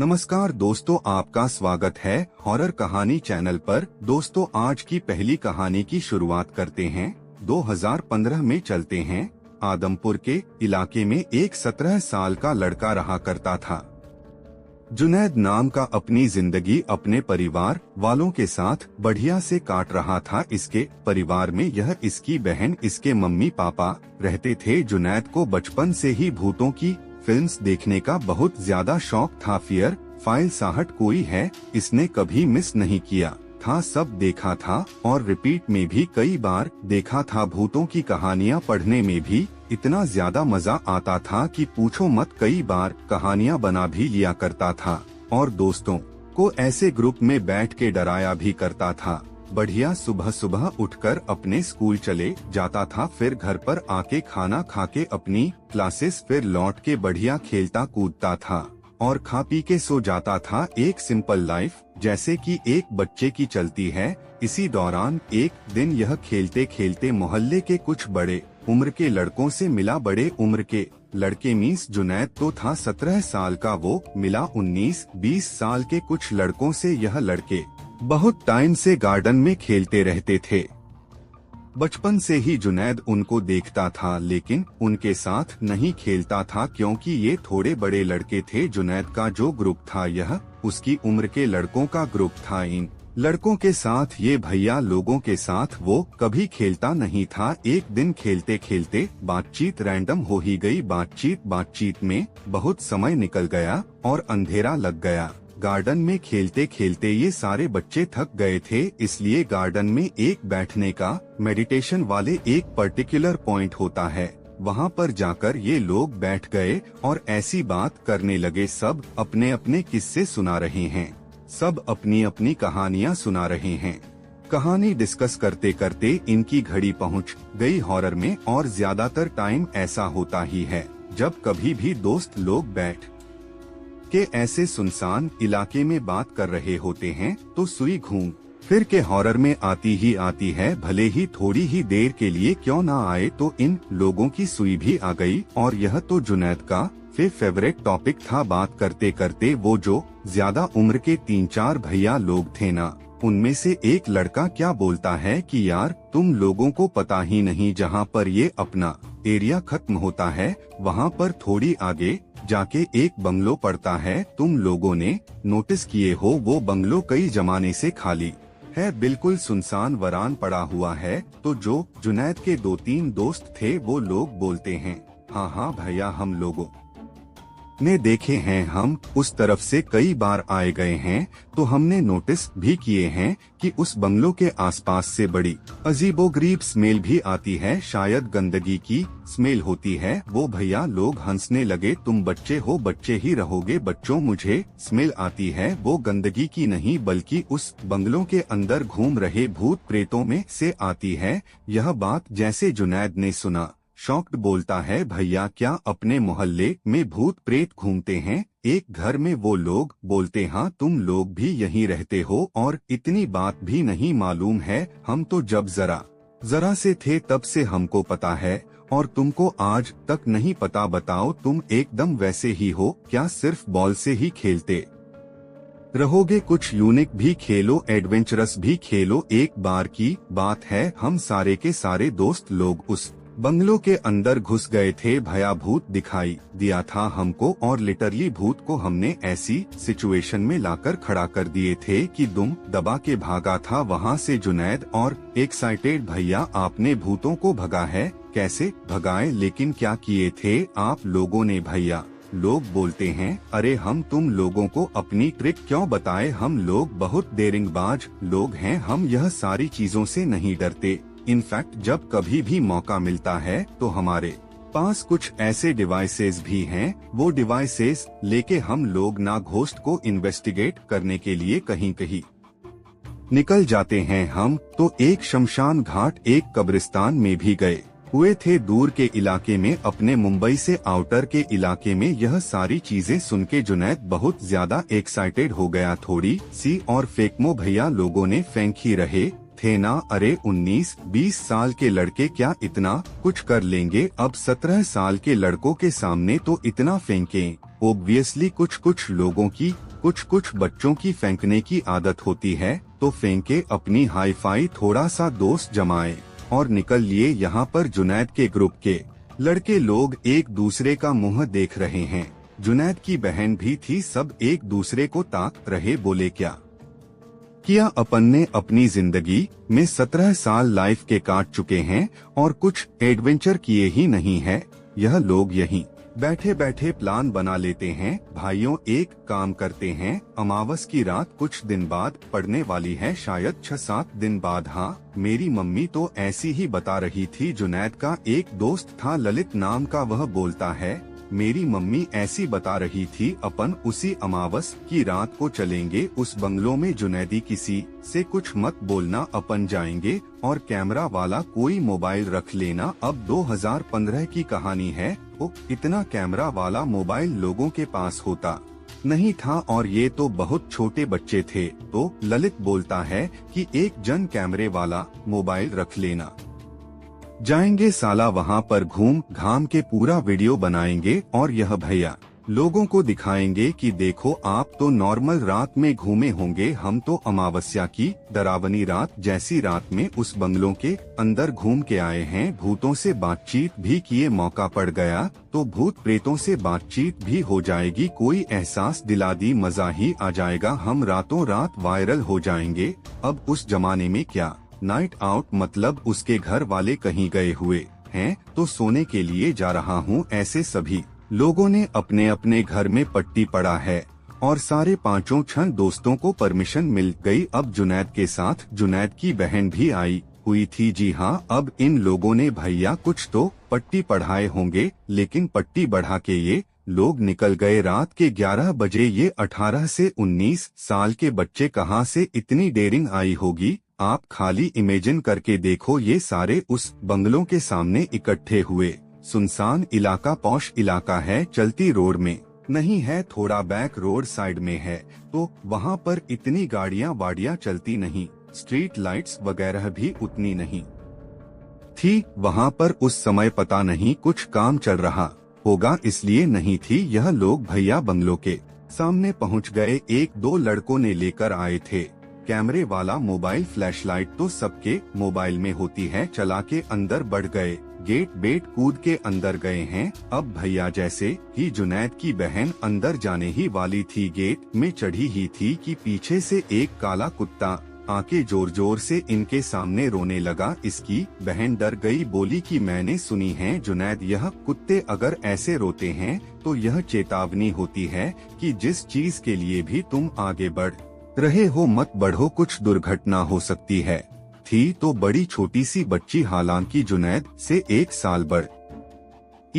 नमस्कार दोस्तों, आपका स्वागत है हॉरर कहानी चैनल पर। दोस्तों, आज की पहली कहानी की शुरुआत करते हैं। 2015 में चलते हैं। आदमपुर के इलाके में एक 17 साल का लड़का रहा करता था। जुनैद नाम का अपनी जिंदगी अपने परिवार वालों के साथ बढ़िया से काट रहा था। इसके परिवार में यह इसकी बहन, इसके मम्मी पापा रहते थे। जुनैद को बचपन से ही भूतों की फिल्म्स देखने का बहुत ज्यादा शौक था। फियर फाइल 60 कोई है, इसने कभी मिस नहीं किया था। सब देखा था और रिपीट में भी कई बार देखा था। भूतों की कहानियाँ पढ़ने में भी इतना ज्यादा मजा आता था कि पूछो मत। कई बार कहानियाँ बना भी लिया करता था और दोस्तों को ऐसे ग्रुप में बैठ के डराया भी करता था। बढ़िया सुबह सुबह उठकर अपने स्कूल चले जाता था, फिर घर पर आके खाना खा के अपनी क्लासेस, फिर लौट के बढ़िया खेलता कूदता था और खा पी के सो जाता था। एक सिंपल लाइफ जैसे कि एक बच्चे की चलती है। इसी दौरान एक दिन यह खेलते खेलते मोहल्ले के कुछ बड़े उम्र के लड़कों से मिला। बड़े उम्र के लड़के मींस जुनैद तो था 17 साल का, वो मिला 19-20 साल के कुछ लड़कों से। यह लड़के बहुत टाइम से गार्डन में खेलते रहते थे। बचपन से ही जुनैद उनको देखता था, लेकिन उनके साथ नहीं खेलता था क्योंकि ये थोड़े बड़े लड़के थे। जुनैद का जो ग्रुप था यह उसकी उम्र के लड़कों का ग्रुप था। इन लड़कों के साथ, ये भैया लोगों के साथ वो कभी खेलता नहीं था। एक दिन खेलते खेलते बातचीत रैंडम हो ही गई। बातचीत में बहुत समय निकल गया और अंधेरा लग गया। गार्डन में खेलते खेलते ये सारे बच्चे थक गए थे, इसलिए गार्डन में एक बैठने का मेडिटेशन वाले एक पर्टिकुलर पॉइंट होता है, वहाँ पर जाकर ये लोग बैठ गए और ऐसी बात करने लगे। सब अपने अपने किस्से सुना रहे हैं, सब अपनी अपनी कहानियाँ सुना रहे हैं। कहानी डिस्कस करते करते इनकी घड़ी पहुँच गई हॉरर में। और ज्यादातर टाइम ऐसा होता ही है जब कभी भी दोस्त लोग बैठ के ऐसे सुनसान इलाके में बात कर रहे होते हैं तो सुई घूम फिर के हॉरर में आती है। भले ही थोड़ी ही देर के लिए क्यों ना आए, तो इन लोगों की सुई भी आ गई। और यह तो जुनैद का फेवरेट टॉपिक था। बात करते करते वो जो ज्यादा उम्र के 3-4 भैया लोग थे ना, उनमें से एक लड़का क्या बोलता है कि यार, तुम लोगों को पता ही नहीं, जहाँ पर ये अपना एरिया खत्म होता है वहाँ पर थोड़ी आगे जाके एक बंगलो पड़ता है। तुम लोगों ने नोटिस किए हो वो बंगलो कई जमाने से खाली है, बिल्कुल सुनसान वरान पड़ा हुआ है। तो जो जुनैद के 2-3 दोस्त थे वो लोग बोलते हैं, हाँ भैया, हम लोगों ने देखे हैं, हम उस तरफ से कई बार आए गए हैं, तो हमने नोटिस भी किए हैं कि उस बंगलो के आसपास से बड़ी अजीबोगरीब स्मेल भी आती है, शायद गंदगी की स्मेल होती है। वो भैया लोग हंसने लगे, तुम बच्चे हो, बच्चे ही रहोगे बच्चों, मुझे स्मेल आती है वो गंदगी की नहीं, बल्कि उस बंगलों के अंदर घूम रहे भूत प्रेतों में से आती है। यह बात जैसे जुनैद ने सुना, शॉक्ड बोलता है, भैया क्या अपने मोहल्ले में भूत प्रेत घूमते हैं? एक घर में वो लोग बोलते, हाँ तुम लोग भी यहीं रहते हो और इतनी बात भी नहीं मालूम है? हम तो जब जरा से थे तब से हमको पता है और तुमको आज तक नहीं पता। बताओ, तुम एकदम वैसे ही हो क्या? सिर्फ बॉल से ही खेलते रहोगे? कुछ यूनिक भी खेलो, एडवेंचरस भी खेलो। एक बार की बात है, हम सारे के सारे दोस्त लोग उस बंगलो के अंदर घुस गए थे। भया भूत दिखाई दिया था हमको और लिटरली भूत को हमने ऐसी सिचुएशन में लाकर खड़ा कर दिए थे कि दुम दबा के भागा था वहाँ से जुनैद और एक्साइटेड, भैया आपने भूतों को भगा है? कैसे भगाए, लेकिन क्या किए थे आप लोगों ने? भैया लोग बोलते हैं, अरे हम तुम लोगों को अपनी ट्रिक क्यों बताए, हम लोग बहुत डेरिंगबाज लोग हैं, हम यह सारी चीजों से नहीं डरते। इनफैक्ट जब कभी भी मौका मिलता है तो हमारे पास कुछ ऐसे डिवाइसेस भी हैं, वो डिवाइसेस लेके हम लोग ना घोस्ट को इन्वेस्टिगेट करने के लिए कहीं कहीं निकल जाते हैं। हम तो एक शमशान घाट, एक कब्रिस्तान में भी गए हुए थे दूर के इलाके में, अपने मुंबई से आउटर के इलाके में। यह सारी चीजें सुन के जुनैद बहुत ज्यादा एक्साइटेड हो गया थोड़ी सी। और फेंकमो भैया लोगों ने फेंक ही रहे थे ना, अरे 19-20 साल के लड़के क्या इतना कुछ कर लेंगे? अब 17 साल के लड़कों के सामने तो इतना फेंकें। ओब्वियसली कुछ लोगों की कुछ कुछ बच्चों की फेंकने की आदत होती है, तो फेंके अपनी हाईफाई, थोड़ा सा दोस्त जमाए और निकल लिए। यहाँ पर जुनैद के ग्रुप के लड़के लोग एक दूसरे का मुंह देख रहे हैं। जुनैद की बहन भी थी, सब एक दूसरे को ताक रहे। बोले क्या किया अपन ने अपनी जिंदगी में, 17 साल लाइफ के काट चुके हैं और कुछ एडवेंचर किए ही नहीं है। यह लोग यहीं बैठे बैठे प्लान बना लेते हैं। भाइयों एक काम करते हैं, अमावस की रात कुछ दिन बाद पड़ने वाली है, शायद 6-7 दिन बाद। हाँ, मेरी मम्मी तो ऐसी ही बता रही थी। जुनैद का एक दोस्त था ललित नाम का, वह बोलता है मेरी मम्मी ऐसी बता रही थी, अपन उसी अमावस की रात को चलेंगे उस बंगलों में। जुनैदी किसी से कुछ मत बोलना, अपन जाएंगे और कैमरा वाला कोई मोबाइल रख लेना। अब 2015 की कहानी है, तो इतना कैमरा वाला मोबाइल लोगों के पास होता नहीं था और ये तो बहुत छोटे बच्चे थे। तो ललित बोलता है कि एक जन कैमरे वाला मोबाइल रख लेना, जाएंगे साला वहाँ पर घूम घाम के पूरा वीडियो बनाएंगे और यह भैया लोगों को दिखाएंगे कि देखो आप तो नॉर्मल रात में घूमे होंगे, हम तो अमावस्या की डरावनी रात जैसी रात में उस बंगलों के अंदर घूम के आए हैं। भूतों से बातचीत भी किए, मौका पड़ गया तो भूत प्रेतों से बातचीत भी हो जाएगी, कोई एहसास दिला दी, मजा ही आ जाएगा, हम रातों रात वायरल हो जाएंगे। अब उस जमाने में क्या नाइट आउट मतलब उसके घर वाले कहीं गए हुए हैं तो सोने के लिए जा रहा हूँ, ऐसे सभी लोगों ने अपने अपने घर में पट्टी पड़ा है और सारे 5 दोस्तों को परमिशन मिल गई। अब जुनैद के साथ जुनैद की बहन भी आई हुई थी। जी हाँ, अब इन लोगों ने भैया कुछ तो पट्टी पढ़ाए होंगे, लेकिन पट्टी बढ़ा के ये लोग निकल गए रात के 11 बजे। ये 18 से 19 साल के बच्चे कहाँ से इतनी डेयरिंग आई होगी, आप खाली इमेजिन करके देखो। ये सारे उस बंगलों के सामने इकट्ठे हुए, सुनसान इलाका, पॉश इलाका है, चलती रोड में नहीं है, थोड़ा बैक रोड साइड में है, तो वहाँ पर इतनी गाड़ियाँ वाड़ियाँ चलती नहीं, स्ट्रीट लाइट्स वगैरह भी उतनी नहीं थी वहाँ पर उस समय। पता नहीं कुछ काम चल रहा होगा इसलिए नहीं थी। यह लोग भैया बंगलों के सामने पहुँच गए। 1-2 लड़कों ने लेकर आए थे कैमरे वाला मोबाइल, फ्लैशलाइट तो सबके मोबाइल में होती है, चला के अंदर बढ़ गए, गेट बेट कूद के अंदर गए हैं। अब भैया जैसे ही जुनैद की बहन अंदर जाने ही वाली थी, गेट में चढ़ी ही थी कि पीछे से एक काला कुत्ता आके जोर जोर से इनके सामने रोने लगा। इसकी बहन डर गई, बोली कि मैंने सुनी है जुनैद, यह कुत्ते अगर ऐसे रोते हैं तो यह चेतावनी होती है कि जिस चीज के लिए भी तुम आगे बढ़ रहे हो मत बढ़ो, कुछ दुर्घटना हो सकती है। थी तो बड़ी छोटी सी बच्ची, हालांकि जुनैद से 1 साल बड़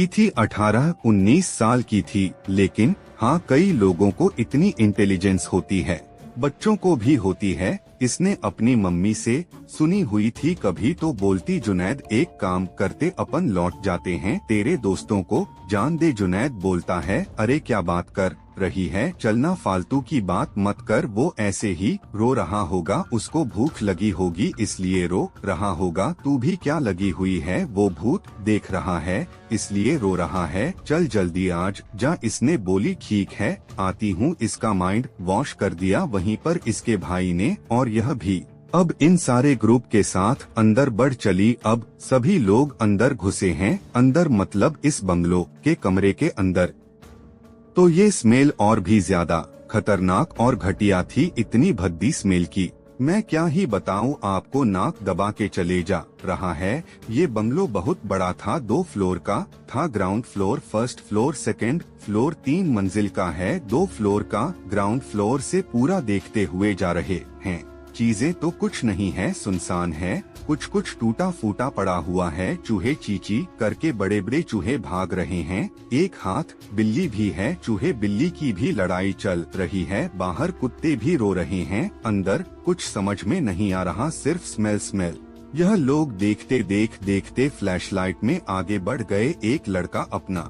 थी, 18-19 साल की थी। लेकिन हाँ, कई लोगों को इतनी इंटेलिजेंस होती है, बच्चों को भी होती है। इसने अपनी मम्मी से सुनी हुई थी, कभी तो बोलती जुनैद एक काम करते, अपन लौट जाते हैं, तेरे दोस्तों को जान दे। जुनैद बोलता है अरे क्या बात कर रही है, चलना, फालतू की बात मत कर, वो ऐसे ही रो रहा होगा, उसको भूख लगी होगी इसलिए रो रहा होगा, तू भी क्या लगी हुई है, वो भूत देख रहा है इसलिए रो रहा है, चल जल्दी आज जा। इसने बोली ठीक है आती हूँ, इसका माइंड वॉश कर दिया वहीं पर इसके भाई ने, और यह भी अब इन सारे ग्रुप के साथ अंदर बढ़ चली। अब सभी लोग अंदर घुसे हैं, अंदर मतलब इस बंगलो के कमरे के अंदर। तो ये स्मेल और भी ज्यादा खतरनाक और घटिया थी, इतनी भद्दी स्मेल की मैं क्या ही बताऊं आपको, नाक दबा के चले जा रहा है। ये बंगलो बहुत बड़ा था, 2 फ्लोर का था, ground floor, first floor, second floor, 3 मंजिल का है, 2 फ्लोर का। ग्राउंड फ्लोर से पूरा देखते हुए जा रहे हैं, चीजें तो कुछ नहीं है, सुनसान है, कुछ कुछ टूटा फूटा पड़ा हुआ है, चूहे चींची करके बड़े बड़े चूहे भाग रहे हैं, एक हाथ बिल्ली भी है, चूहे बिल्ली की भी लड़ाई चल रही है, बाहर कुत्ते भी रो रहे हैं, अंदर कुछ समझ में नहीं आ रहा, सिर्फ स्मेल। यह लोग देखते देखते फ्लैशलाइट में आगे बढ़ गए। एक लड़का अपना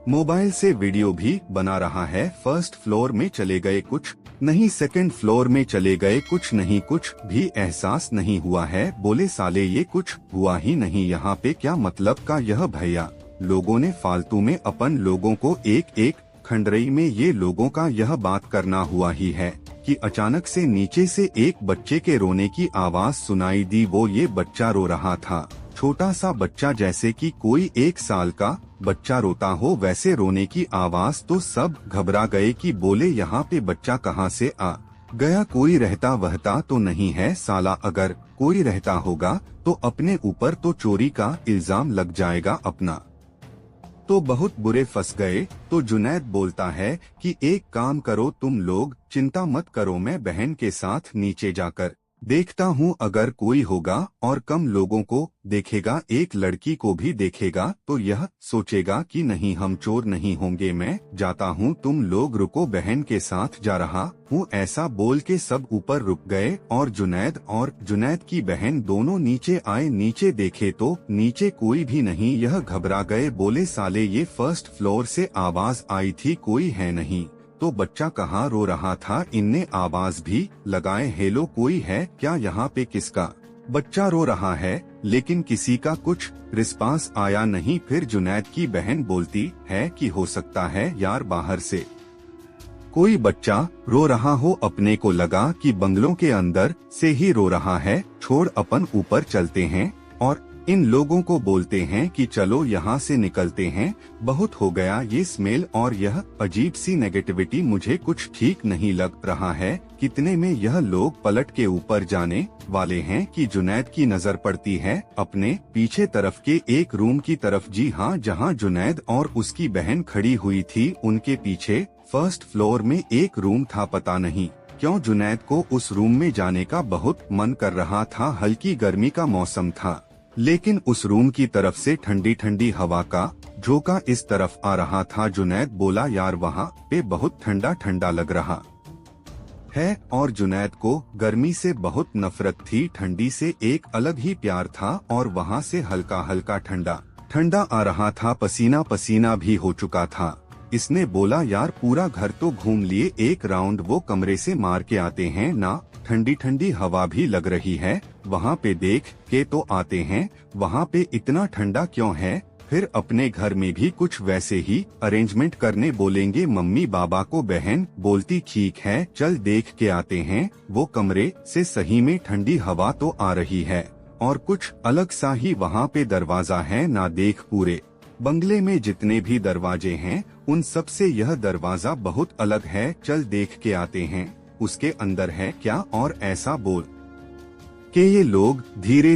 मोबाइल से वीडियो भी बना रहा है। फर्स्ट फ्लोर में चले गए, कुछ नहीं, सेकंड फ्लोर में चले गए, कुछ नहीं, कुछ भी एहसास नहीं हुआ है। बोले साले ये कुछ हुआ ही नहीं, यहाँ पे क्या मतलब का। यह भैया लोगों ने फालतू में अपन लोगों को एक एक खंडरई में ये लोगों का यह बात करना हुआ ही है कि अचानक से नीचे से एक बच्चे के रोने की आवाज सुनाई दी। वो ये बच्चा रो रहा था, छोटा सा बच्चा, जैसे कि कोई 1 साल का बच्चा रोता हो वैसे रोने की आवाज। तो सब घबरा गए कि बोले यहाँ पे बच्चा कहाँ से आ गया, कोई रहता वहता तो नहीं है साला, अगर कोई रहता होगा तो अपने ऊपर तो चोरी का इल्जाम लग जाएगा अपना। तो बहुत बुरे फंस गए। तो जुनैद बोलता है कि एक काम करो तुम लोग, चिंता मत करो, मैं बहन के साथ नीचे जाकर देखता हूँ, अगर कोई होगा और कम लोगों को देखेगा, एक लड़की को भी देखेगा तो यह सोचेगा कि नहीं हम चोर नहीं होंगे, मैं जाता हूँ, तुम लोग रुको, बहन के साथ जा रहा हूँ। ऐसा बोल के सब ऊपर रुक गए और जुनैद की बहन दोनों नीचे आए। नीचे देखे तो नीचे कोई भी नहीं, यह घबरा गए, बोले साले ये फर्स्ट फ्लोर से आवाज आई थी, कोई है नहीं तो बच्चा कहाँ रो रहा था। इनने आवाज भी लगाए, हेलो कोई है क्या यहाँ पे, किसका बच्चा रो रहा है, लेकिन किसी का कुछ रिस्पांस आया नहीं। फिर जुनैद की बहन बोलती है कि हो सकता है यार बाहर से कोई बच्चा रो रहा हो, अपने को लगा कि बंगलों के अंदर से ही रो रहा है, छोड़ अपन ऊपर चलते हैं और इन लोगों को बोलते हैं कि चलो यहाँ से निकलते हैं, बहुत हो गया ये स्मेल और यह अजीब सी नेगेटिविटी, मुझे कुछ ठीक नहीं लग रहा है। कितने में यह लोग पलट के ऊपर जाने वाले हैं कि जुनैद की नजर पड़ती है अपने पीछे तरफ के एक रूम की तरफ। जी हाँ, जहाँ जुनैद और उसकी बहन खड़ी हुई थी उनके पीछे फर्स्ट फ्लोर में एक रूम था। पता नहीं क्यों जुनैद को उस रूम में जाने का बहुत मन कर रहा था। हल्की गर्मी का मौसम था, लेकिन उस रूम की तरफ से ठंडी ठंडी हवा का झोंका इस तरफ आ रहा था। जुनैद बोला यार वहाँ पे बहुत ठंडा ठंडा लग रहा है, और जुनैद को गर्मी से बहुत नफरत थी, ठंडी से एक अलग ही प्यार था, और वहाँ से हल्का हल्का ठंडा ठंडा आ रहा था, पसीना पसीना भी हो चुका था। इसने बोला यार पूरा घर तो घूम लिए, एक राउंड वो कमरे से मार के आते हैं ना, ठंडी ठंडी हवा भी लग रही है, वहाँ पे देख के तो आते हैं, वहाँ पे इतना ठंडा क्यों है। फिर अपने घर में भी कुछ वैसे ही अरेंजमेंट करने बोलेंगे मम्मी पापा को। बहन बोलती ठीक है चल देख के आते हैं। वो कमरे से सही में ठंडी हवा तो आ रही है और कुछ अलग सा ही वहाँ पे दरवाजा है ना, देख पूरे बंगले में जितने भी दरवाजे हैं उन सब से यह दरवाजा बहुत अलग है, चल देख के आते हैं उसके अंदर है क्या। और ऐसा बोल के ये लोग धीरे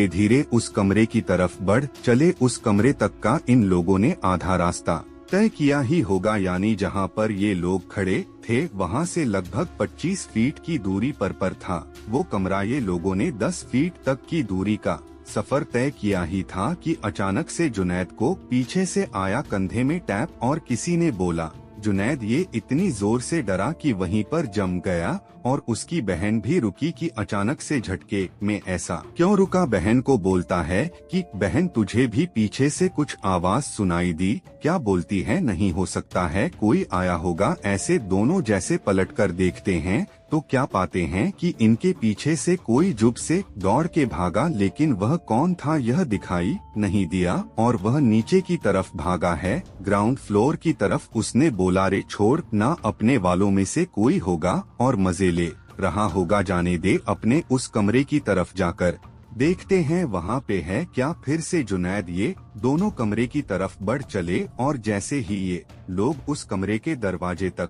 धीरे उस कमरे की तरफ बढ़ चले। उस कमरे तक का इन लोगों ने आधा रास्ता तय किया ही होगा, यानी जहाँ पर ये लोग खड़े थे वहाँ से लगभग 25 फीट की दूरी पर था वो कमरा। ये लोगों ने 10 फीट तक की दूरी का सफर तय किया ही था कि अचानक से जुनैद को पीछे से आया कंधे में टैप, और किसी ने बोला। जुनैद ये इतनी जोर से डरा कि वहीं पर जम गया, और उसकी बहन भी रुकी कि अचानक से झटके में ऐसा क्यों रुका। बहन को बोलता है कि बहन तुझे भी पीछे से कुछ आवाज सुनाई दी क्या। बोलती है नहीं हो सकता है कोई आया होगा। ऐसे दोनों जैसे पलट कर देखते हैं तो क्या पाते हैं कि इनके पीछे से कोई जुब से दौड़ के भागा, लेकिन वह कौन था यह दिखाई नहीं दिया, और वह नीचे की तरफ भागा है, ग्राउंड फ्लोर की तरफ। उसने बोला रे छोड़ ना, अपने वालों में से कोई होगा और मजे ले रहा होगा, जाने दे, अपने उस कमरे की तरफ जाकर देखते हैं वहाँ पे है क्या। फिर से जुनैद ये दोनों कमरे की तरफ बढ़ चले, और जैसे ही ये लोग उस कमरे के दरवाजे तक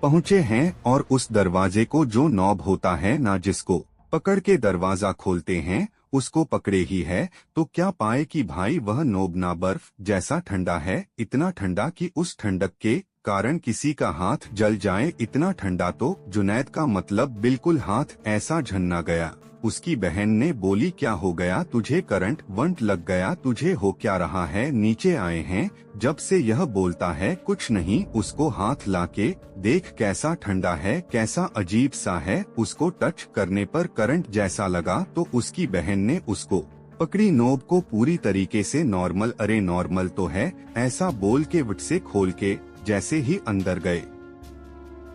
पहुँचे हैं और उस दरवाजे को जो नॉब होता है ना, जिसको पकड़ के दरवाजा खोलते हैं, उसको पकड़े ही है, तो क्या पाए कि भाई वह नॉब ना बर्फ जैसा ठंडा है, इतना ठंडा कि उस ठंडक के कारण किसी का हाथ जल जाए, इतना ठंडा। तो जुनैद का मतलब बिल्कुल हाथ ऐसा झन्ना गया। उसकी बहन ने बोली क्या हो गया तुझे, करंट वंट लग गया, तुझे हो क्या रहा है। नीचे आए हैं जब से यह बोलता है कुछ नहीं, उसको हाथ लाके देख कैसा ठंडा है, कैसा अजीब सा है। उसको टच करने पर करंट जैसा लगा, तो उसकी बहन ने उसको पकड़ी नोब को पूरी तरीके से नॉर्मल, अरे नॉर्मल तो है, ऐसा बोल के वट से खोल के जैसे ही अंदर गए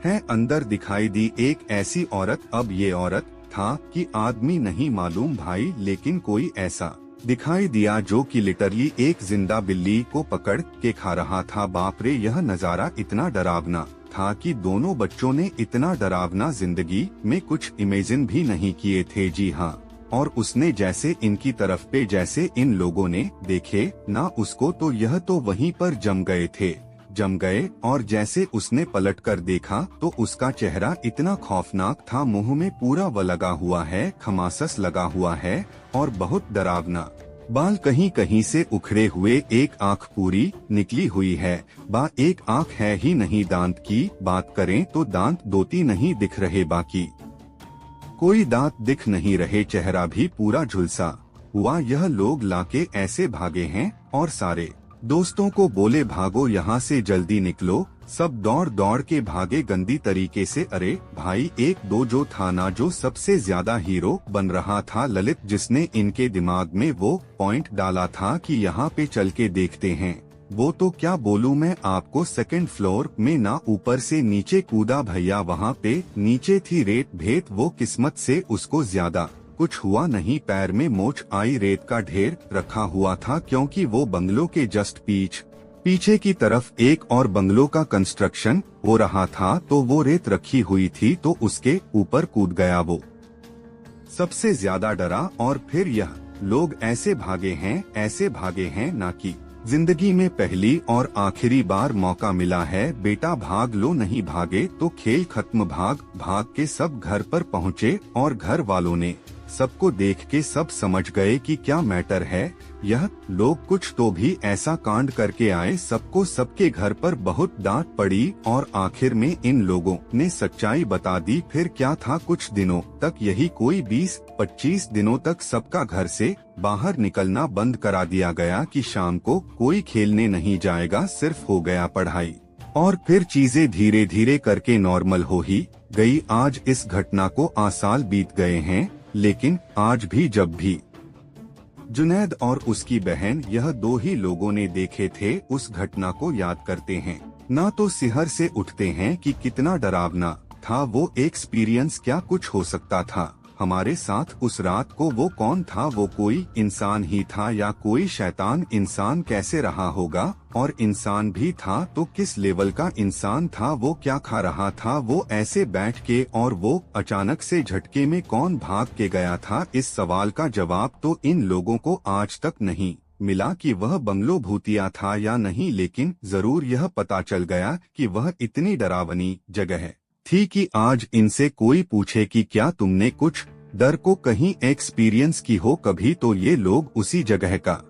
हैं, अंदर दिखाई दी एक ऐसी औरत। अब ये औरत था कि आदमी नहीं मालूम भाई, लेकिन कोई ऐसा दिखाई दिया, जो कि लिटरली एक जिंदा बिल्ली को पकड़ के खा रहा था। बाप रे, यह नजारा इतना डरावना था कि दोनों बच्चों ने इतना डरावना जिंदगी में कुछ इमेजिन भी नहीं किए थे। जी हाँ, और उसने जैसे इनकी तरफ पे जैसे इन लोगों ने देखे ना उसको, तो यह तो वहीं पर जम गए। और जैसे उसने पलट कर देखा तो उसका चेहरा इतना खौफनाक था, मुंह में पूरा वो लगा हुआ है, खमासस लगा हुआ है और बहुत डरावना। बाल कहीं कहीं से उखड़े हुए, एक आंख पूरी निकली हुई है। एक आंख है ही नहीं। दांत की बात करें तो दांत 2-3 नहीं दिख रहे, बाकी कोई दांत दिख नहीं रहे। चेहरा भी पूरा झुलसा हुआ। यह लोग लाके ऐसे भागे हैं और सारे दोस्तों को बोले भागो यहाँ से, जल्दी निकलो। सब दौड़ दौड़ के भागे गंदी तरीके से। अरे भाई, एक दो जो था ना, जो सबसे ज्यादा हीरो बन रहा था, ललित, जिसने इनके दिमाग में वो पॉइंट डाला था कि यहाँ पे चल के देखते हैं, वो तो क्या बोलूं मैं आपको, सेकंड फ्लोर में ना ऊपर से नीचे कूदा भैया। वहाँ पे नीचे थी रेत भेत, वो किस्मत से उसको ज्यादा कुछ हुआ नहीं। पैर में मोच आई, रेत का ढेर रखा हुआ था, क्योंकि वो बंगलों के जस्ट पीछे की तरफ एक और बंगलों का कंस्ट्रक्शन हो रहा था, तो वो रेत रखी हुई थी, तो उसके ऊपर कूद गया। वो सबसे ज्यादा डरा। और फिर यह लोग ऐसे भागे हैं ना कि जिंदगी में पहली और आखिरी बार मौका मिला है, बेटा भाग लो, नहीं भागे तो खेल खत्म। भाग के सब घर पर पहुँचे और घर वालों ने सबको देख के सब समझ गए कि क्या मैटर है। यह लोग कुछ तो भी ऐसा कांड करके आए, सबको सबके घर पर बहुत डांट पड़ी और आखिर में इन लोगों ने सच्चाई बता दी। फिर क्या था, कुछ दिनों तक यही कोई 20-25 दिनों तक सबका घर से बाहर निकलना बंद करा दिया गया कि शाम को कोई खेलने नहीं जाएगा, सिर्फ हो गया पढ़ाई। और फिर चीजें धीरे धीरे करके नॉर्मल हो ही गई। आज इस घटना को 8 साल बीत गए हैं, लेकिन आज भी जब भी जुनैद और उसकी बहन, यह 2 ही लोगों ने देखे थे, उस घटना को याद करते हैं ना तो सिहर से उठते हैं कि कितना डरावना था वो एक्सपीरियंस। क्या कुछ हो सकता था हमारे साथ उस रात को? वो कौन था? वो कोई इंसान ही था या कोई शैतान? इंसान कैसे रहा होगा? और इंसान भी था तो किस लेवल का इंसान था? वो क्या खा रहा था वो ऐसे बैठ के? और वो अचानक से झटके में कौन भाग के गया था? इस सवाल का जवाब तो इन लोगों को आज तक नहीं मिला कि वह बंगलो भूतिया था या नहीं, लेकिन जरूर यह पता चल गया कि वह इतनी डरावनी जगह थी कि आज इनसे कोई पूछे कि क्या तुमने कुछ डर को कहीं एक्सपीरियंस की हो कभी, तो ये लोग उसी जगह का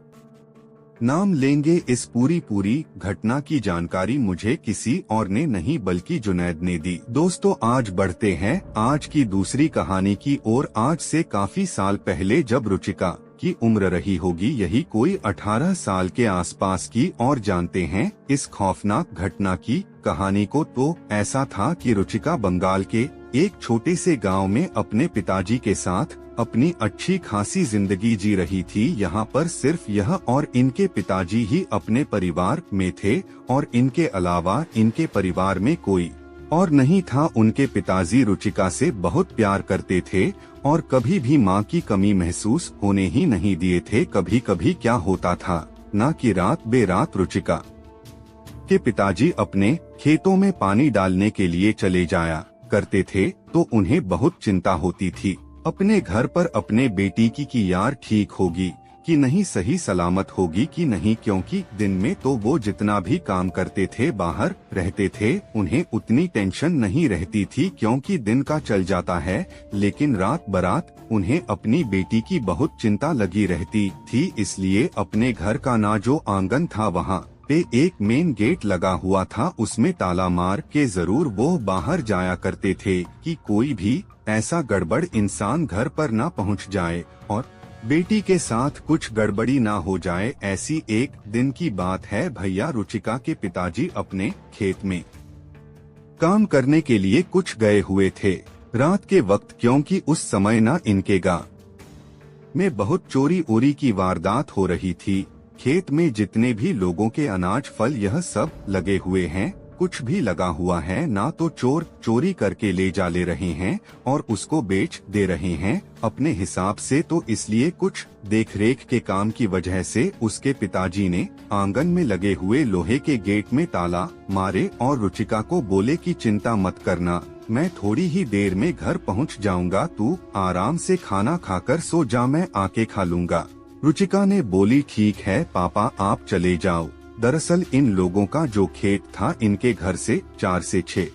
नाम लेंगे। इस पूरी घटना की जानकारी मुझे किसी और ने नहीं बल्कि जुनैद ने दी। दोस्तों, आज बढ़ते हैं आज की दूसरी कहानी की ओर। आज से काफी साल पहले जब रुचिका की उम्र रही होगी, यही कोई 18 साल के आसपास की, और जानते हैं इस खौफनाक घटना की कहानी को। तो ऐसा था कि रुचिका बंगाल के एक छोटे से गांव में अपने पिताजी के साथ अपनी अच्छी खासी जिंदगी जी रही थी। यहाँ पर सिर्फ यह और इनके पिताजी ही अपने परिवार में थे और इनके अलावा इनके परिवार में कोई और नहीं था। उनके पिताजी रुचिका से बहुत प्यार करते थे और कभी भी माँ की कमी महसूस होने ही नहीं दिए थे। कभी कभी क्या होता था ना कि रात बेरात रुचिका के पिताजी अपने खेतों में पानी डालने के लिए चले जाया करते थे, तो उन्हें बहुत चिंता होती थी अपने घर पर अपने बेटी की कि यार ठीक होगी कि नहीं, सही सलामत होगी कि नहीं, क्योंकि दिन में तो वो जितना भी काम करते थे, बाहर रहते थे, उन्हें उतनी टेंशन नहीं रहती थी क्योंकि दिन का चल जाता है, लेकिन रात बरात उन्हें अपनी बेटी की बहुत चिंता लगी रहती थी। इसलिए अपने घर का ना जो आंगन था, वहाँ पे एक मेन गेट लगा हुआ था, उसमें ताला मार के जरूर वो बाहर जाया करते थे कि कोई भी ऐसा गड़बड़ इंसान घर पर ना पहुंच जाए और बेटी के साथ कुछ गड़बड़ी ना हो जाए। ऐसी एक दिन की बात है, भैया रुचिका के पिताजी अपने खेत में काम करने के लिए कुछ गए हुए थे रात के वक्त, क्योंकि उस समय ना इनके गांव में बहुत चोरी ओरी की वारदात हो रही थी। खेत में जितने भी लोगों के अनाज फल यह सब लगे हुए हैं, कुछ भी लगा हुआ है ना, तो चोर चोरी करके ले जा ले रहे हैं और उसको बेच दे रहे हैं अपने हिसाब से। तो इसलिए कुछ देखरेख के काम की वजह से उसके पिताजी ने आंगन में लगे हुए लोहे के गेट में ताला मारे और रुचिका को बोले कि चिंता मत करना, मैं थोड़ी ही देर में घर पहुंच जाऊंगा, तू आराम से खाना खाकर सो जा, मैं आके खा लूंगा। रुचिका ने बोली ठीक है पापा, आप चले जाओ। दरअसल इन लोगों का जो खेत था इनके घर से 4 से 6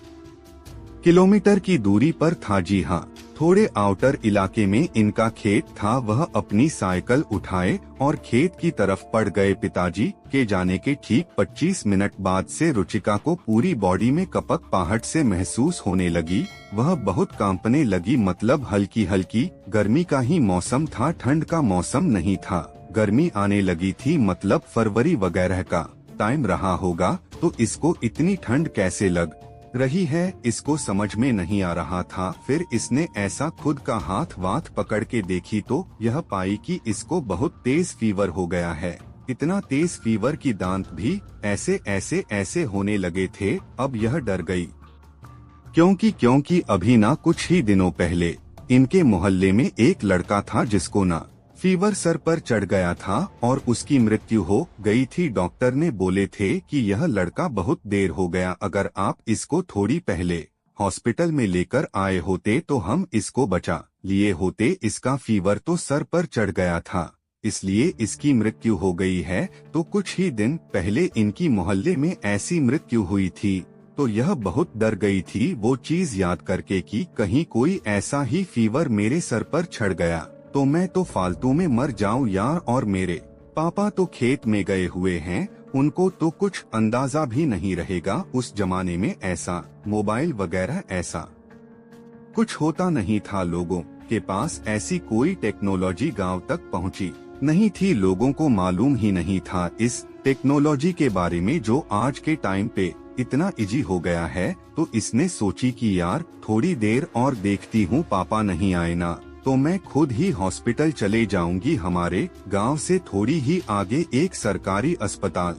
किलोमीटर की दूरी पर था। जी हाँ, थोड़े आउटर इलाके में इनका खेत था। वह अपनी साइकिल उठाए और खेत की तरफ पड़ गए। पिताजी के जाने के ठीक 25 मिनट बाद से रुचिका को पूरी बॉडी में कपक पहाड़ से महसूस होने लगी। वह बहुत कांपने लगी, मतलब हल्की हल्की गर्मी का ही मौसम था, ठंड का मौसम नहीं था। गर्मी आने लगी थी, मतलब फरवरी वगैरह का टाइम रहा होगा, तो इसको इतनी ठंड कैसे लग रही है इसको समझ में नहीं आ रहा था। फिर इसने ऐसा खुद का हाथ वाथ पकड़ के देखी तो यह पाई कि इसको बहुत तेज फीवर हो गया है। इतना तेज फीवर की दांत भी ऐसे होने लगे थे। अब यह डर गई, क्योंकि अभी ना कुछ ही दिनों पहले इनके मोहल्ले में एक लड़का था जिसको ना फीवर सर पर चढ़ गया था और उसकी मृत्यु हो गई थी। डॉक्टर ने बोले थे कि यह लड़का बहुत देर हो गया, अगर आप इसको थोड़ी पहले हॉस्पिटल में लेकर आए होते तो हम इसको बचा लिए होते। इसका फीवर तो सर पर चढ़ गया था, इसलिए इसकी मृत्यु हो गई है। तो कुछ ही दिन पहले इनकी मोहल्ले में ऐसी मृत्यु हुई थी, तो यह बहुत डर गई थी वो चीज याद करके कि कहीं कोई ऐसा ही फीवर मेरे सर पर चढ़ गया तो मैं तो फालतू में मर जाऊं यार। और मेरे पापा तो खेत में गए हुए हैं, उनको तो कुछ अंदाजा भी नहीं रहेगा। उस जमाने में ऐसा मोबाइल वगैरह ऐसा कुछ होता नहीं था, लोगों के पास ऐसी कोई टेक्नोलॉजी गांव तक पहुंची नहीं थी, लोगों को मालूम ही नहीं था इस टेक्नोलॉजी के बारे में जो आज के टाइम पे इतना इजी हो गया है। तो इसने सोची कि यार थोड़ी देर और देखती हूँ, पापा नहीं आए ना तो मैं खुद ही हॉस्पिटल चले जाऊंगी। हमारे गांव से थोड़ी ही आगे एक सरकारी अस्पताल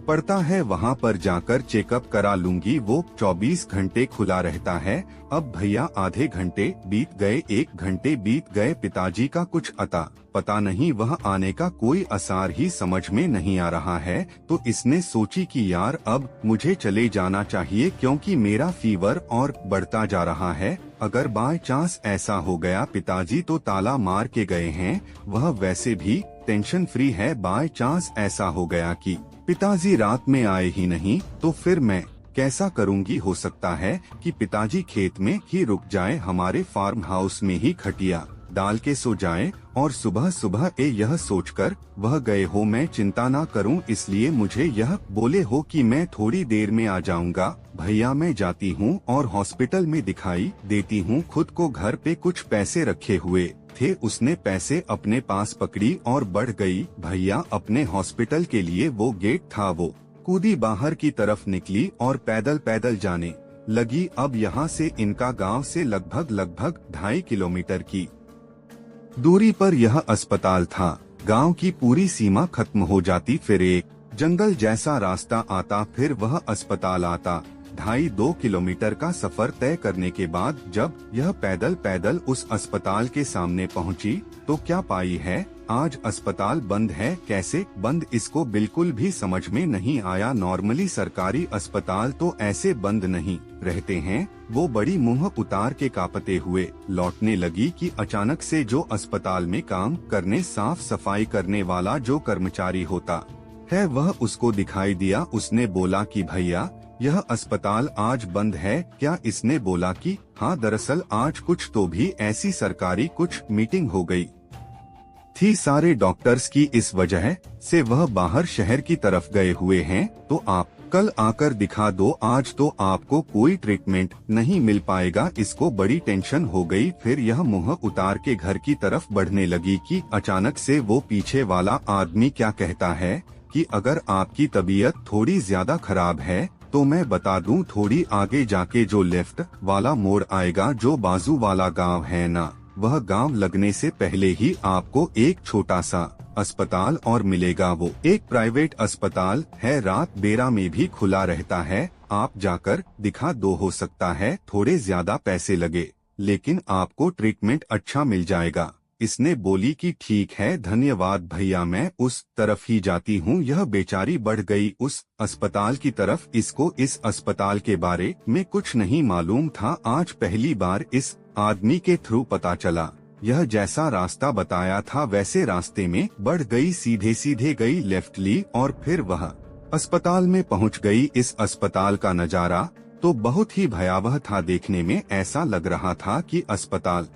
पड़ता है, वहां पर जाकर चेकअप करा लूंगी, वो 24 घंटे खुला रहता है। अब भैया आधे घंटे बीत गए, 1 घंटे बीत गए, पिताजी का कुछ अता पता नहीं, वह आने का कोई आसार ही समझ में नहीं आ रहा है। तो इसने सोची कि यार अब मुझे चले जाना चाहिए, क्योंकि मेरा फीवर और बढ़ता जा रहा है। अगर बाय चांस ऐसा हो गया, पिताजी तो ताला मार के गए हैं, वह वैसे भी टेंशन फ्री है, बाय चांस ऐसा हो गया कि पिताजी रात में आए ही नहीं, तो फिर मैं कैसा करूंगी। हो सकता है कि पिताजी खेत में ही रुक जाए, हमारे फार्म हाउस में ही खटिया डाल के सो जाएं, और सुबह सुबह यह सोचकर वह गए हो मैं चिंता ना करूं, इसलिए मुझे यह बोले हो कि मैं थोड़ी देर में आ जाऊंगा। भैया मैं जाती हूं और हॉस्पिटल में दिखाई देती हूं। खुद को घर पे कुछ पैसे रखे हुए थे, उसने पैसे अपने पास पकड़ी और बढ़ गई। भैया अपने हॉस्पिटल के लिए वो गेट था, वो कूदी बाहर की तरफ निकली और पैदल पैदल जाने लगी। अब यहाँ से इनका गांव से लगभग 2.5 किलोमीटर की दूरी पर यह अस्पताल था। गांव की पूरी सीमा खत्म हो जाती, फिर एक जंगल जैसा रास्ता आता, फिर वह अस्पताल आता। 2.5 किलोमीटर का सफर तय करने के बाद जब यह पैदल पैदल उस अस्पताल के सामने पहुंची, तो क्या पाई है, आज अस्पताल बंद है। कैसे बंद, इसको बिल्कुल भी समझ में नहीं आया। नॉर्मली सरकारी अस्पताल तो ऐसे बंद नहीं रहते हैं। वो बड़ी मुंह उतार के कांपते हुए लौटने लगी कि अचानक से जो अस्पताल में काम करने साफ सफाई करने वाला जो कर्मचारी होता है वह उसको दिखाई दिया। उसने बोला कि भैया यह अस्पताल आज बंद है क्या। इसने बोला कि हाँ, दरअसल आज कुछ तो भी ऐसी सरकारी कुछ मीटिंग हो गई थी सारे डॉक्टर्स की, इस वजह से वह बाहर शहर की तरफ गए हुए हैं, तो आप कल आकर दिखा दो, आज तो आपको कोई ट्रीटमेंट नहीं मिल पाएगा। इसको बड़ी टेंशन हो गई। फिर यह मुंह उतार के घर की तरफ बढ़ने लगी कि अचानक से वो पीछे वाला आदमी क्या कहता है कि अगर आपकी तबीयत थोड़ी ज्यादा खराब है तो मैं बता दूं, थोड़ी आगे जाके जो लेफ्ट वाला मोड़ आएगा, जो बाजू वाला गांव है ना, वह गांव लगने से पहले ही आपको एक छोटा सा अस्पताल और मिलेगा वो एक प्राइवेट अस्पताल है, रात बेरा में भी खुला रहता है, आप जाकर दिखा दो, हो सकता है थोड़े ज्यादा पैसे लगे लेकिन आपको ट्रीटमेंट अच्छा मिल जाएगा। इसने बोली कि ठीक है धन्यवाद भैया, मैं उस तरफ ही जाती हूँ। यह बेचारी बढ़ गई उस अस्पताल की तरफ। इसको इस अस्पताल के बारे में कुछ नहीं मालूम था, आज पहली बार इस आदमी के थ्रू पता चला। यह जैसा रास्ता बताया था वैसे रास्ते में बढ़ गई, सीधे सीधे गई, लेफ्ट ली और फिर वह अस्पताल में पहुंच गई। इस अस्पताल का नजारा तो बहुत ही भयावह था, देखने में ऐसा लग रहा था कि अस्पताल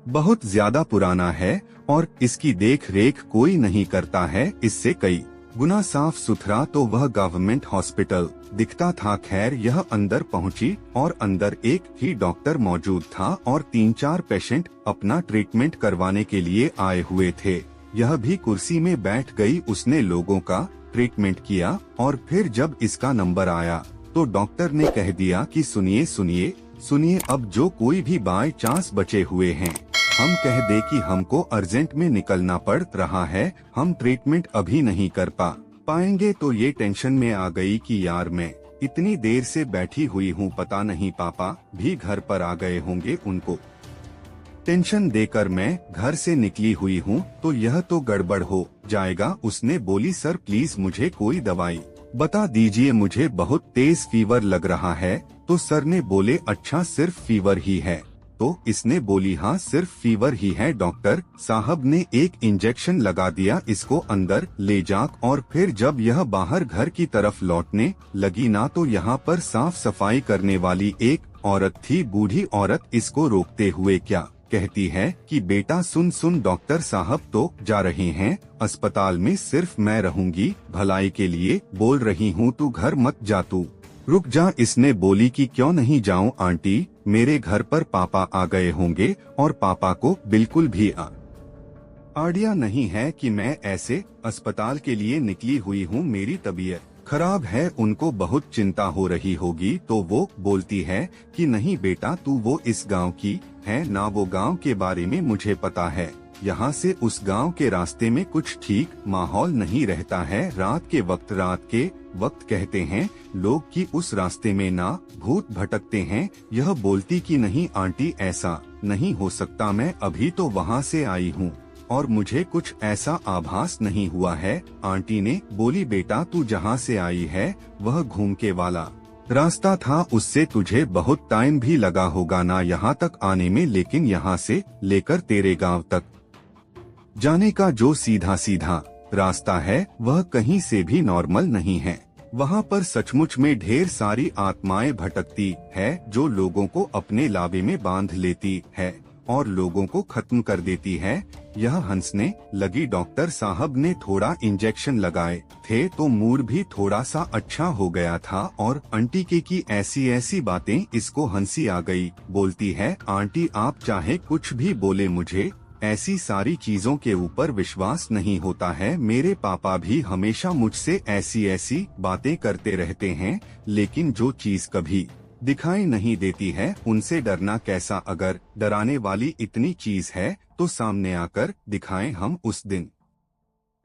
बहुत ज्यादा पुराना है और इसकी देख रेख कोई नहीं करता है। इससे कई गुना साफ सुथरा तो वह गवर्नमेंट हॉस्पिटल दिखता था। खैर यह अंदर पहुंची और अंदर एक ही डॉक्टर मौजूद था और 3-4 पेशेंट अपना ट्रीटमेंट करवाने के लिए आए हुए थे। यह भी कुर्सी में बैठ गई, उसने लोगों का ट्रीटमेंट किया और फिर जब इसका नंबर आया तो डॉक्टर ने कह दिया कि सुनिए सुनिए सुनिए, अब जो कोई भी बाय चांस बचे हुए हैं, हम कह दे कि हमको अर्जेंट में निकलना पड़ रहा है, हम ट्रीटमेंट अभी नहीं कर पाएंगे। तो ये टेंशन में आ गई कि यार मैं इतनी देर से बैठी हुई हूँ, पता नहीं पापा भी घर पर आ गए होंगे, उनको टेंशन देकर मैं घर से निकली हुई हूँ, तो यह तो गड़बड़ हो जाएगा। उसने बोली सर प्लीज मुझे कोई दवाई बता दीजिए, मुझे बहुत तेज फीवर लग रहा है। तो सर ने बोले अच्छा सिर्फ फीवर ही है? तो इसने बोली हाँ सिर्फ फीवर ही है। डॉक्टर साहब ने एक इंजेक्शन लगा दिया, इसको अंदर ले जा। और फिर जब यह बाहर घर की तरफ लौटने लगी ना, तो यहाँ पर साफ सफाई करने वाली एक औरत थी, बूढ़ी औरत। इसको रोकते हुए क्या कहती है कि बेटा सुन सुन, डॉक्टर साहब तो जा रहे हैं, अस्पताल में सिर्फ मैं रहूंगी, भलाई के लिए बोल रही हूँ, तू घर मत जा, तू रुक जा। इसने बोली कि क्यों नहीं जाऊं आंटी, मेरे घर पर पापा आ गए होंगे और पापा को बिल्कुल भी आइडिया नहीं है कि मैं ऐसे अस्पताल के लिए निकली हुई हूँ, मेरी तबीयत खराब है, उनको बहुत चिंता हो रही होगी। तो वो बोलती है कि नहीं बेटा, तू वो इस गांव की है ना, वो गांव के बारे में मुझे पता है, यहाँ से उस गांव के रास्ते में कुछ ठीक माहौल नहीं रहता है। रात के वक्त कहते हैं लोग कि उस रास्ते में ना भूत भटकते हैं। यह बोलती कि नहीं आंटी ऐसा नहीं हो सकता, मैं अभी तो वहाँ से आई हूँ और मुझे कुछ ऐसा आभास नहीं हुआ है। आंटी ने बोली बेटा तू जहाँ से आई है वह घूम के वाला रास्ता था, उससे तुझे बहुत टाइम भी लगा होगा ना यहाँ तक आने में, लेकिन यहाँ से लेकर तेरे गांव तक जाने का जो सीधा सीधा रास्ता है वह कहीं से भी नॉर्मल नहीं है। वहाँ पर सचमुच में ढेर सारी आत्माएं भटकती है जो लोगों को अपने लावे में बांध लेती है और लोगों को खत्म कर देती है। यह हंसने लगी। डॉक्टर साहब ने थोड़ा इंजेक्शन लगाए थे तो मूड भी थोड़ा सा अच्छा हो गया था और आंटी के की ऐसी ऐसी बातें, इसको हंसी आ गई। बोलती है आंटी आप चाहे कुछ भी बोले, मुझे ऐसी सारी चीजों के ऊपर विश्वास नहीं होता है। मेरे पापा भी हमेशा मुझसे ऐसी ऐसी बातें करते रहते हैं, लेकिन जो चीज कभी दिखाई नहीं देती है उनसे डरना कैसा। अगर डराने वाली इतनी चीज है तो सामने आकर दिखाएं, हम उस दिन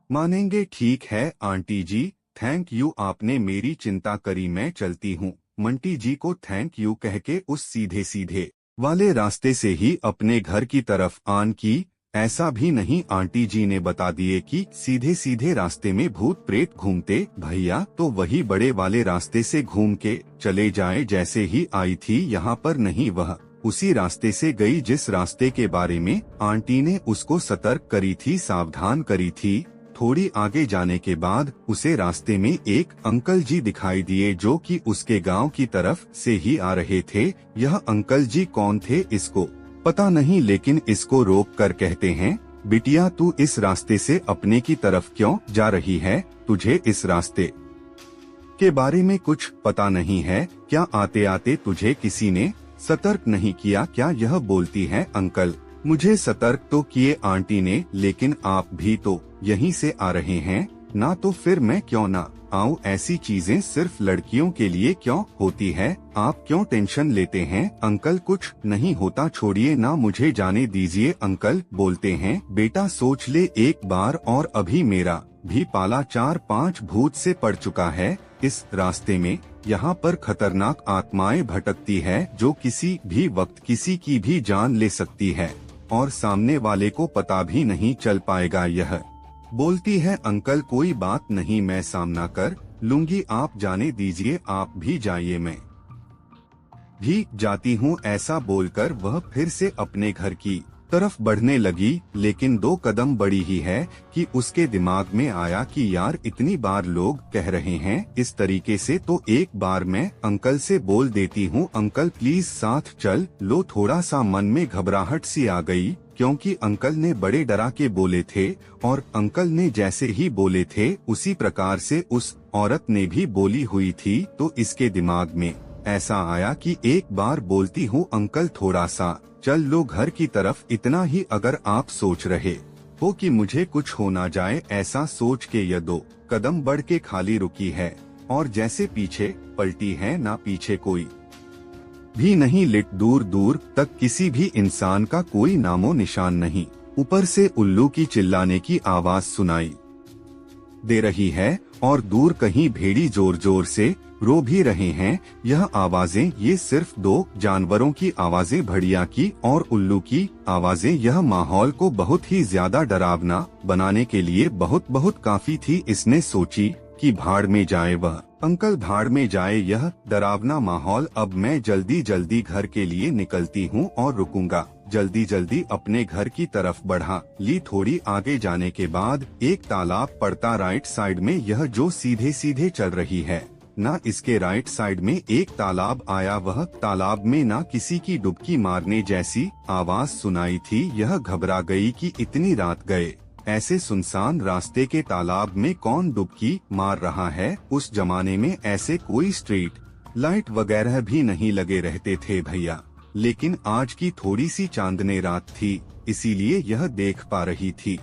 मानेंगे। ठीक है आंटी जी, थैंक यू, आपने मेरी चिंता करी, मैं चलती हूँ। मंटी जी को थैंक यू कह के उस सीधे सीधे वाले रास्ते से ही अपने घर की तरफ आन की। ऐसा भी नहीं आंटी जी ने बता दिए कि सीधे सीधे रास्ते में भूत प्रेत घूमते, भैया तो वही बड़े वाले रास्ते से घूम के चले जाए जैसे ही आई थी। यहाँ पर नहीं, वह उसी रास्ते से गई जिस रास्ते के बारे में आंटी ने उसको सतर्क करी थी, सावधान करी थी। थोड़ी आगे जाने के बाद उसे रास्ते में एक अंकल जी दिखाई दिए जो कि उसके गांव की तरफ से ही आ रहे थे। यह अंकल जी कौन थे इसको पता नहीं, लेकिन इसको रोक कर कहते हैं बिटिया तू इस रास्ते से अपने की तरफ क्यों जा रही है, तुझे इस रास्ते के बारे में कुछ पता नहीं है क्या, आते आते तुझे किसी ने सतर्क नहीं किया क्या। यह बोलती है अंकल मुझे सतर्क तो किए आंटी ने, लेकिन आप भी तो यहीं से आ रहे हैं ना, तो फिर मैं क्यों ना आओ, ऐसी चीजें सिर्फ लड़कियों के लिए क्यों होती है? आप क्यों टेंशन लेते हैं? अंकल कुछ नहीं होता, छोड़िए ना, मुझे जाने दीजिए। अंकल बोलते हैं, बेटा सोच ले एक बार, और अभी मेरा भी पाला 4-5 भूत से पड़ चुका है इस रास्ते में। यहाँ पर खतरनाक आत्माएं भटकती है जो किसी भी वक्त किसी की भी जान ले सकती है और सामने वाले को पता भी नहीं चल पाएगा। यह बोलती है, अंकल कोई बात नहीं, मैं सामना कर लूंगी, आप जाने दीजिए, आप भी जाइए, मैं भी जाती हूँ। ऐसा बोलकर वह फिर से अपने घर की तरफ बढ़ने लगी, लेकिन 2 कदम बढ़ी ही है कि उसके दिमाग में आया कि यार इतनी बार लोग कह रहे हैं इस तरीके से, तो एक बार मैं अंकल से बोल देती हूँ, अंकल प्लीज साथ चल लो। थोड़ा सा मन में घबराहट सी आ गई, क्योंकि अंकल ने बड़े डरा के बोले थे और अंकल ने जैसे ही बोले थे उसी प्रकार से उस औरत ने भी बोली हुई थी। तो इसके दिमाग में ऐसा आया कि एक बार बोलती हूँ, अंकल थोड़ा सा चल लो घर की तरफ। इतना ही अगर आप सोच रहे हो कि मुझे कुछ हो ना जाए, ऐसा सोच के यह 2 कदम बढ़ के खाली रुकी है और जैसे पीछे पलटी है, ना पीछे कोई भी नहीं, लिट दूर दूर तक किसी भी इंसान का कोई नामो निशान नहीं। ऊपर से उल्लू की चिल्लाने की आवाज सुनाई दे रही है और दूर कहीं भेड़ी जोर जोर से रो भी रहे हैं। यह आवाजें, ये सिर्फ 2 जानवरों की आवाजें, भेड़िया की और उल्लू की आवाजें, यह माहौल को बहुत ही ज्यादा डरावना बनाने के लिए बहुत काफी थी। इसने सोची कि भाड़ में जाए वह, अंकल भाड़ में जाए यह डरावना माहौल। अब मैं जल्दी घर के लिए निकलती हूँ और रुकूंगा। जल्दी अपने घर की तरफ बढ़ा ली। थोड़ी आगे जाने के बाद एक तालाब पड़ता राइट साइड में, यह जो सीधे चल रही है ना, इसके राइट साइड में एक तालाब आया। वह तालाब में ना किसी की डुबकी मारने जैसी आवाज सुनाई थी। यह घबरा गई कि इतनी रात गए ऐसे सुनसान रास्ते के तालाब में कौन डुबकी मार रहा है। उस जमाने में ऐसे कोई स्ट्रीट लाइट वगैरह भी नहीं लगे रहते थे भैया, लेकिन आज की थोड़ी सी चांदनी रात थी, इसीलिए यह देख पा रही थी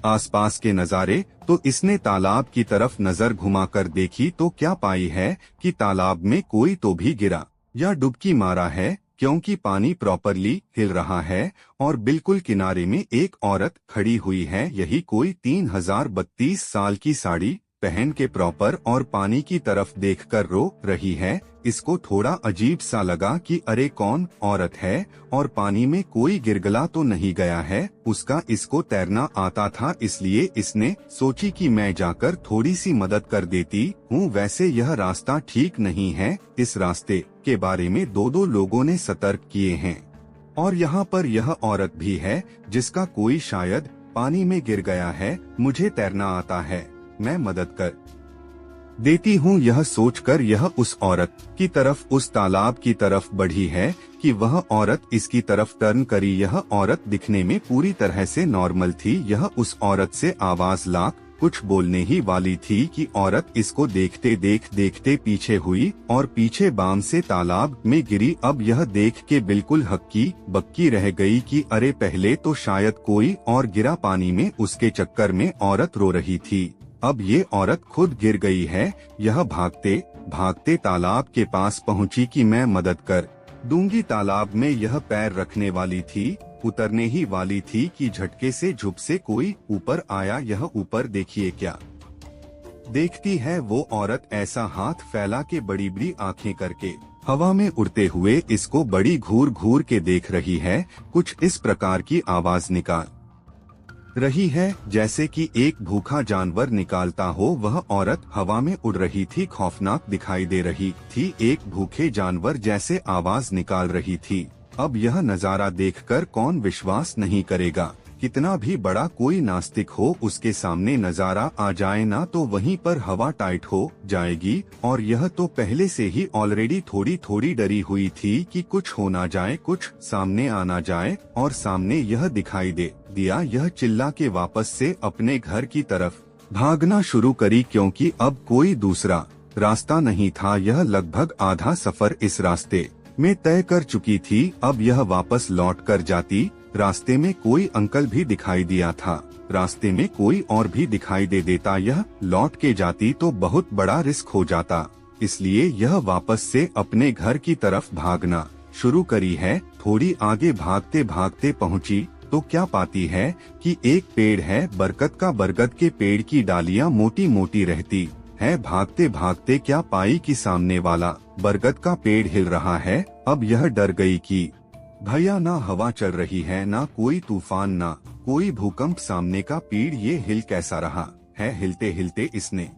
आसपास के नज़ारे। तो इसने तालाब की तरफ नजर घुमाकर देखी तो क्या पाई है कि तालाब में कोई तो भी गिरा या डुबकी मारा है, क्योंकि पानी प्रॉपरली हिल रहा है और बिल्कुल किनारे में एक औरत खड़ी हुई है। यही कोई 3032 साल की साड़ी पहन के प्रॉपर और पानी की तरफ देखकर रो रही है। इसको थोड़ा अजीब सा लगा कि अरे कौन औरत है और पानी में कोई गिरगला तो नहीं गया है। उसका इसको तैरना आता था, इसलिए इसने सोची कि मैं जाकर थोड़ी सी मदद कर देती हूँ। वैसे यह रास्ता ठीक नहीं है, इस रास्ते के बारे में 2 लोगों ने सतर्क किए हैं और यहाँ पर यह औरत भी है जिसका कोई शायद पानी में गिर गया है। मुझे तैरना आता है, मैं मदद कर देती हूँ। यह सोचकर यह उस औरत की तरफ, उस तालाब की तरफ बढ़ी है कि वह औरत इसकी तरफ टर्न करी। यह औरत दिखने में पूरी तरह से नॉर्मल थी। यह उस औरत से आवाज लाख कुछ बोलने ही वाली थी कि औरत इसको देखते पीछे हुई और पीछे बाम से तालाब में गिरी। अब यह देख के बिल्कुल हक्की बक्की रह गई कि अरे पहले तो शायद कोई और गिरा पानी में, उसके चक्कर में औरत रो रही थी, अब ये औरत खुद गिर गई है। यह भागते तालाब के पास पहुंची कि मैं मदद कर दूंगी। तालाब में यह पैर रखने वाली थी, उतरने ही वाली थी कि झटके से झुप से कोई ऊपर आया। यह ऊपर देखिए क्या देखती है वो औरत, ऐसा हाथ फैला के बड़ी बड़ी आंखें करके हवा में उड़ते हुए इसको बड़ी घूर के देख रही है। कुछ इस प्रकार की आवाज निकाल रही है जैसे कि एक भूखा जानवर निकालता हो। वह औरत हवा में उड़ रही थी, खौफनाक दिखाई दे रही थी, एक भूखे जानवर जैसे आवाज निकाल रही थी। अब यह नजारा देखकर कौन विश्वास नहीं करेगा, कितना भी बड़ा कोई नास्तिक हो, उसके सामने नजारा आ जाए ना तो वहीं पर हवा टाइट हो जाएगी। और यह तो पहले से ही ऑलरेडी थोड़ी डरी हुई थी कि कुछ हो ना जाए, कुछ सामने आना जाए। और सामने यह दिखाई दे दिया। यह चिल्ला के वापस से अपने घर की तरफ भागना शुरू करी, क्योंकि अब कोई दूसरा रास्ता नहीं था। यह लगभग आधा सफर इस रास्ते में तय कर चुकी थी। अब यह वापस लौट कर जाती, रास्ते में कोई अंकल भी दिखाई दिया था। रास्ते में कोई और भी दिखाई दे देता, यह लौट के जाती तो बहुत बड़ा रिस्क हो जाता, इसलिए यह वापस से अपने घर की तरफ भागना शुरू करी है। थोड़ी आगे भागते भागते पहुंची तो क्या पाती है कि एक पेड़ है बरगद का। बरगद के पेड़ की डालियां मोटी मोटी रहती है। भागते भागते क्या पाई कि सामने वाला बरगद का पेड़ हिल रहा है। अब यह डर गई कि भैया ना हवा चल रही है, ना कोई तूफान, ना कोई भूकंप, सामने का पेड़ ये हिल कैसा रहा है। हिलते हिलते इसने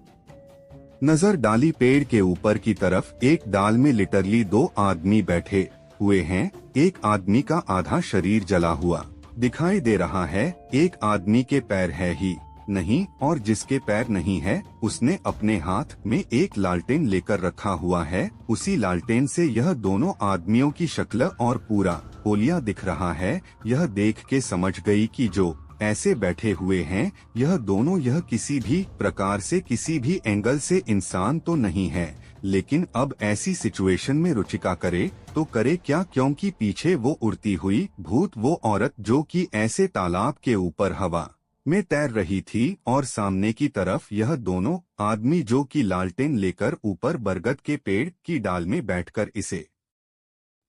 नजर डाली पेड़ के ऊपर की तरफ। एक डाल में लिटरली दो आदमी बैठे हुए हैं। एक आदमी का आधा शरीर जला हुआ दिखाई दे रहा है, एक आदमी के पैर है ही नहीं, और जिसके पैर नहीं है उसने अपने हाथ में एक लालटेन लेकर रखा हुआ है। उसी लालटेन से यह दोनों आदमियों की शक्ल और पूरा होलिया दिख रहा है। यह देख के समझ गई कि जो ऐसे बैठे हुए हैं यह दोनों, यह किसी भी प्रकार से किसी भी एंगल से इंसान तो नहीं है। लेकिन अब ऐसी सिचुएशन में रुचिका करे तो करे क्या, क्योंकि पीछे वो उड़ती हुई भूत, वो औरत जो कि ऐसे तालाब के ऊपर हवा में तैर रही थी, और सामने की तरफ यह दोनों आदमी जो कि लालटेन लेकर ऊपर बरगद के पेड़ की डाल में बैठकर इसे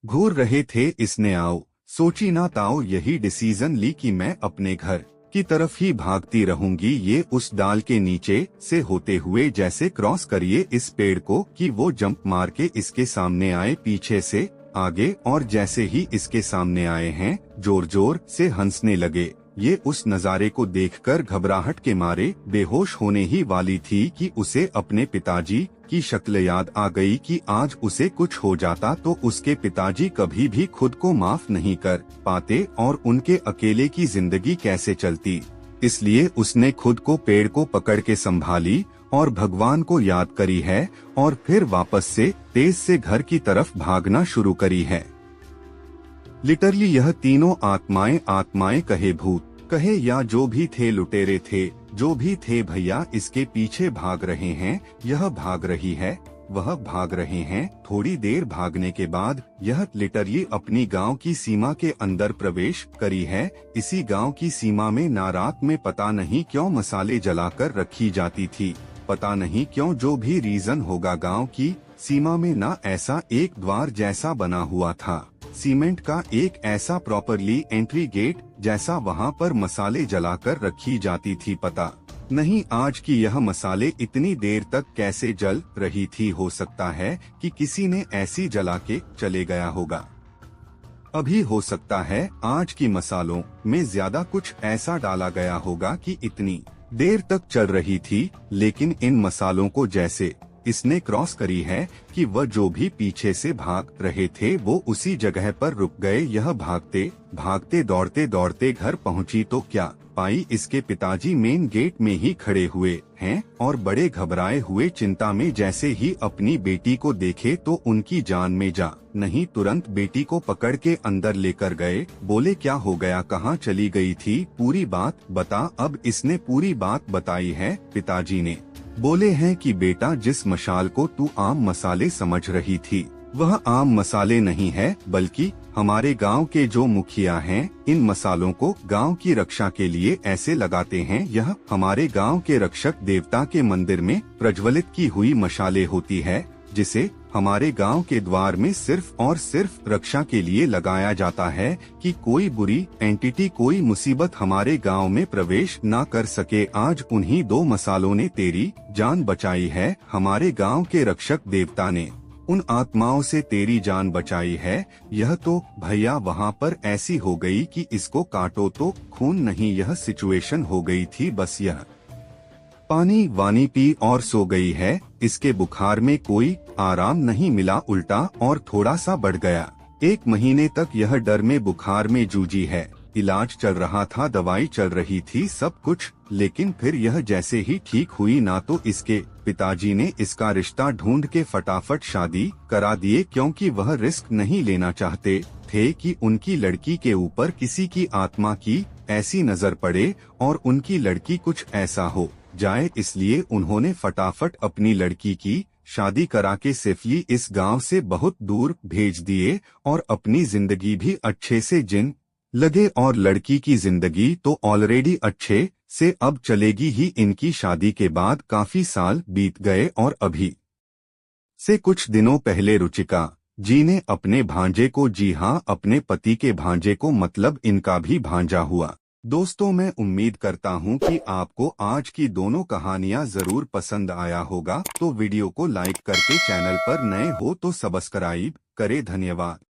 घूर रहे थे। इसने आओ सोची ना ताओ यही डिसीजन ली कि मैं अपने घर की तरफ ही भागती रहूंगी। ये उस डाल के नीचे से होते हुए जैसे क्रॉस करिए इस पेड़ को कि वो जंप मार के इसके सामने आए पीछे से आगे, और जैसे ही इसके सामने आए हैं जोर जोर से हंसने लगे। ये उस नज़ारे को देखकर घबराहट के मारे बेहोश होने ही वाली थी कि उसे अपने पिताजी की शक्ल याद आ गई कि आज उसे कुछ हो जाता तो उसके पिताजी कभी भी खुद को माफ नहीं कर पाते और उनके अकेले की जिंदगी कैसे चलती। इसलिए उसने खुद को पेड़ को पकड़ के संभाली और भगवान को याद करी है, और फिर वापस से तेज से घर की तरफ भागना शुरू करी है। लिटरली यह तीनों आत्माएं कहे भूत कहे या जो भी थे, लुटेरे थे, जो भी थे भैया, इसके पीछे भाग रहे हैं। यह भाग रही है, वह भाग रहे हैं। थोड़ी देर भागने के बाद यह लिटरली अपनी गांव की सीमा के अंदर प्रवेश करी है। इसी गांव की सीमा में ना रात में पता नहीं क्यों मसाले जलाकर रखी जाती थी। पता नहीं क्यों, जो भी रीजन होगा, गांव की सीमा में ना ऐसा एक द्वार जैसा बना हुआ था, सीमेंट का एक ऐसा प्रॉपरली एंट्री गेट जैसा, वहां पर मसाले जलाकर रखी जाती थी। पता नहीं आज की यह मसाले इतनी देर तक कैसे जल रही थी। हो सकता है कि किसी ने ऐसी जला के चले गया होगा। अभी हो सकता है आज की मसालों में ज्यादा कुछ ऐसा डाला गया होगा कि इतनी देर तक चल रही थी। लेकिन इन मसालों को जैसे इसने क्रॉस करी है कि वह जो भी पीछे से भाग रहे थे वो उसी जगह पर रुक गए। यह भागते भागते दौड़ते दौड़ते घर पहुंची तो क्या पाई, इसके पिताजी मेन गेट में ही खड़े हुए हैं और बड़े घबराए हुए चिंता में। जैसे ही अपनी बेटी को देखे तो उनकी जान में जा नहीं, तुरंत बेटी को पकड़ के अंदर लेकर गए। बोले क्या हो गया, कहाँ चली गई थी, पूरी बात बता। अब इसने पूरी बात बताई है। पिताजी ने बोले हैं कि बेटा, जिस मशाल को तू आम मसाले समझ रही थी वह आम मसाले नहीं है, बल्कि हमारे गांव के जो मुखिया हैं इन मसालों को गांव की रक्षा के लिए ऐसे लगाते हैं। यह हमारे गांव के रक्षक देवता के मंदिर में प्रज्वलित की हुई मशाले होती है, जिसे हमारे गांव के द्वार में सिर्फ और सिर्फ रक्षा के लिए लगाया जाता है कि कोई बुरी एंटिटी, कोई मुसीबत हमारे गांव में प्रवेश ना कर सके। आज उन्हीं दो मसालों ने तेरी जान बचाई है। हमारे गांव के रक्षक देवता ने उन आत्माओं से तेरी जान बचाई है। यह तो भैया वहाँ पर ऐसी हो गई कि इसको काटो तो खून नहीं, यह सिचुएशन हो गई थी। बस यह पानी वानी पी और सो गई है। इसके बुखार में कोई आराम नहीं मिला, उल्टा और थोड़ा सा बढ़ गया। 1 महीने तक यह डर में बुखार में जूझी है। इलाज चल रहा था, दवाई चल रही थी, सब कुछ। लेकिन फिर यह जैसे ही ठीक हुई ना तो इसके पिताजी ने इसका रिश्ता ढूंढ के फटाफट शादी करा दिए, क्योंकि वह रिस्क नहीं लेना चाहते थे कि उनकी लड़की के ऊपर किसी की आत्मा की ऐसी नजर पड़े और उनकी लड़की कुछ ऐसा हो जाए। इसलिए उन्होंने फटाफट अपनी लड़की की शादी करा के सेफली इस गांव से बहुत दूर भेज दिए और अपनी जिंदगी भी अच्छे से जीने लगे। और लड़की की जिंदगी तो ऑलरेडी अच्छे से अब चलेगी ही। इनकी शादी के बाद काफी साल बीत गए और अभी से कुछ दिनों पहले रुचिका जी ने अपने भांजे को, जी हाँ अपने पति के भांजे को, मतलब इनका भी भांजा हुआ। दोस्तों मैं उम्मीद करता हूँ कि आपको आज की दोनों कहानियाँ जरूर पसंद आया होगा। तो वीडियो को लाइक करके, चैनल पर नए हो तो सब्सक्राइब करें। धन्यवाद।